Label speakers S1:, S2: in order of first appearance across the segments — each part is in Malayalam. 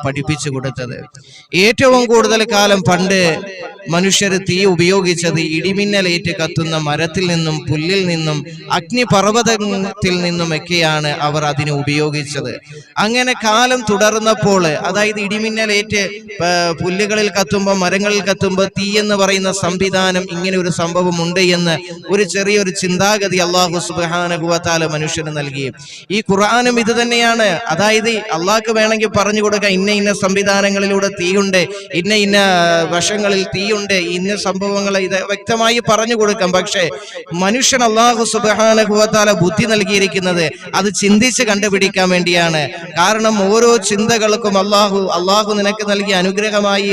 S1: പഠിപ്പിച്ചു കൊടുത്തത്. ഏറ്റവും കൂടുതൽ കാലം പണ്ട് മനുഷ്യർ തീ ഉപയോഗിച്ചത് ഇടിമിന്നലേറ്റ് കത്തുന്ന മരത്തിൽ നിന്നും പുല്ലിൽ നിന്നും അഗ്നിപർവ്വതത്തിൽ നിന്നുമൊക്കെയാണ് അവർ അതിനെ ഉപയോഗിച്ചത്. അങ്ങനെ കാലം തുടർന്നപ്പോൾ, അതായത് ഇടിമിന്നലേറ്റ് പുല്ലുകളിൽ കത്തുമ്പോൾ, മരങ്ങളിൽ കത്തുമ്പോൾ തീ എന്ന് പറയുന്ന സംവിധാനം, ഇങ്ങനെ ഒരു സംഭവം ഉണ്ട് എന്ന് ഒരു ചെറിയൊരു ചിന്താഗതി അല്ലാഹു സുബ്ഹാനഹു വ തആല മനുഷ്യന് നൽകി. ഈ ഖുർആനും ഇത് തന്നെയാണ്. അതായത് അള്ളാഹ്ക്ക് വേണമെങ്കിൽ പറഞ്ഞു കൊടുക്കാം, ഇന്ന ഇന്ന സംവിധാനങ്ങളിലൂടെ തീയുണ്ട്, ഇന്ന ഇന്ന വശങ്ങളിൽ തീയുണ്ട്, ഇന്ന സംഭവങ്ങൾ ഇത് വ്യക്തമായി പറഞ്ഞു കൊടുക്കാം. പക്ഷേ മനുഷ്യൻ അല്ലാഹു സുബ്ഹാനഹു വ തആല ബുദ്ധി നൽകിയിരിക്കുന്നത് അത് ചിന്തിച്ച് കണ്ടുപിടിക്കാൻ വേണ്ടിയാണ്. കാരണം ഓരോ ചിന്തകൾക്കും അള്ളാഹു നിനക്ക് നൽകിയ അനുഗ്രഹമായി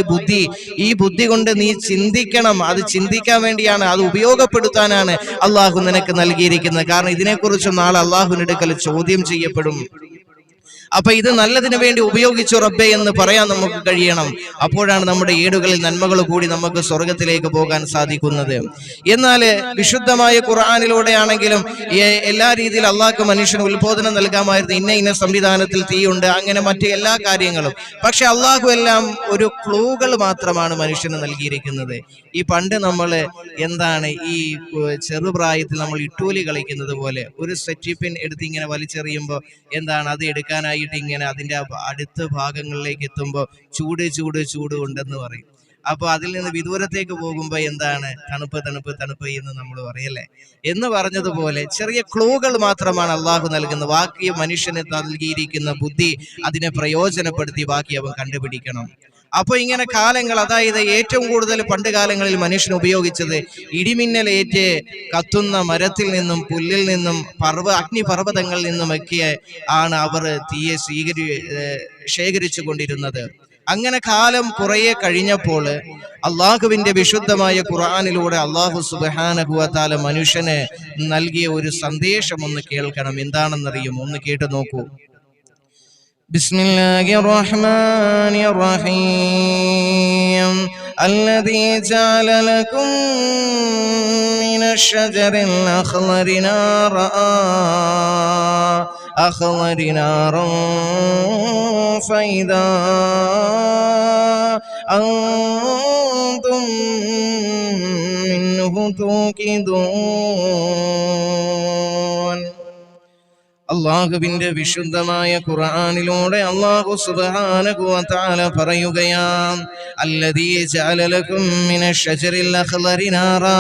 S1: ഈ ബുദ്ധി കൊണ്ട് നീ ചിന്തിക്കണം. അത് ചിന്തിക്കാൻ വേണ്ടിയാണ്, അത് ഉപയോഗപ്പെടുത്താനാണ് അള്ളാഹു നിനക്ക് നൽകിയിരിക്കുന്നത്. കാരണം ഇതിനെക്കുറിച്ച് നാളെ അള്ളാഹുവിന്റെ അടുക്കൽ ചോദ്യം ചെയ്യപ്പെടും. അപ്പൊ ഇത് നല്ലതിനു വേണ്ടി ഉപയോഗിച്ചു റബ്ബേ എന്ന് പറയാൻ നമുക്ക് കഴിയണം. അപ്പോഴാണ് നമ്മുടെ ഏടുകളിൽ നന്മകൾ കൂടി നമുക്ക് സ്വർഗത്തിലേക്ക് പോകാൻ സാധിക്കുന്നത്. എന്നാൽ വിശുദ്ധമായ ഖുർആനിലൂടെയാണെങ്കിലും എല്ലാ രീതിയിൽ അള്ളാഹ്ക്ക് മനുഷ്യന് ഉത്ബോധനം നൽകാമായിരുന്നു. ഇന്ന സംവിധാനത്തിൽ തീയുണ്ട്, അങ്ങനെ മറ്റു എല്ലാ കാര്യങ്ങളും. പക്ഷെ അള്ളാഹു എല്ലാം ഒരു ക്ലൂകൾ മാത്രമാണ് മനുഷ്യന് നൽകിയിരിക്കുന്നത്. ഈ പണ്ട് നമ്മൾ ഈ ചെറുപ്രായത്തിൽ നമ്മൾ ഇട്ടൂലി കളിക്കുന്നത് പോലെ ഒരു സെറ്റിപ്പിൻ എടുത്ത് ഇങ്ങനെ വലിച്ചെറിയുമ്പോൾ അത് എടുക്കാനായിട്ട് ഇങ്ങനെ അതിന്റെ അടുത്ത ഭാഗങ്ങളിലേക്ക് എത്തുമ്പോൾ ചൂട് ഉണ്ടെന്ന് പറയും. അപ്പൊ അതിൽ നിന്ന് വിദൂരത്തേക്ക് പോകുമ്പോ തണുപ്പ് എന്ന് നമ്മൾ പറയല്ലേ എന്ന് പറഞ്ഞതുപോലെ ചെറിയ ക്ലൂകൾ മാത്രമാണ് അള്ളാഹു നൽകുന്നത്. ബാക്കി മനുഷ്യന് നൽകിയിരിക്കുന്ന ബുദ്ധി അതിനെ പ്രയോജനപ്പെടുത്തി ബാക്കി അവൻ കണ്ടുപിടിക്കണം. അപ്പൊ ഇങ്ങനെ കാലങ്ങൾ, അതായത് ഏറ്റവും കൂടുതൽ പണ്ട് കാലങ്ങളിൽ മനുഷ്യൻ ഉപയോഗിച്ചത് ഇടിമിന്നലേറ്റ് കത്തുന്ന മരത്തിൽ നിന്നും പുല്ലിൽ നിന്നും അഗ്നിപർവ്വതങ്ങളിൽ നിന്നുമൊക്കെ ആണ് അവർ തീയെ ശേഖരിച്ചു കൊണ്ടിരുന്നത്. അങ്ങനെ കാലം കുറെ കഴിഞ്ഞപ്പോൾ അള്ളാഹുവിന്റെ വിശുദ്ധമായ ഖുർആനിലൂടെ അള്ളാഹു സുബ്ഹാനഹു വ തആല മനുഷ്യന് നൽകിയ ഒരു സന്ദേശം ഒന്ന് കേൾക്കണം. എന്താണെന്നറിയുമോ? ഒന്ന് കേട്ടു നോക്കൂ. ബിസ്മില്ലാഹിർ റഹ്മാനിർ റഹീം. الذي جعل لكم من الشجر الأخضر نارا فإذا أنتم منه توقدون. അള്ളാഹുവിന്റെ വിശുദ്ധമായ ഖുർആനിലൂടെ അള്ളാഹു സുബ്ഹാനഹു വ തആല പറയുകയാണ്, അല്ലദീ ജഅല ലക്കും മിനശ് ശജറിൽ അഖ്ളരി നാറാ,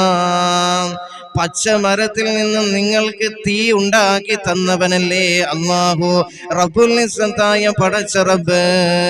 S1: പച്ച മരത്തിൽ നിന്നും നിങ്ങൾക്ക് തീ ഉണ്ടാക്കി തന്നവനല്ലേ അള്ളാഹു, റബ്ബുൽ ഇസ്സത്തായ പടച്ച റബ്ബ്.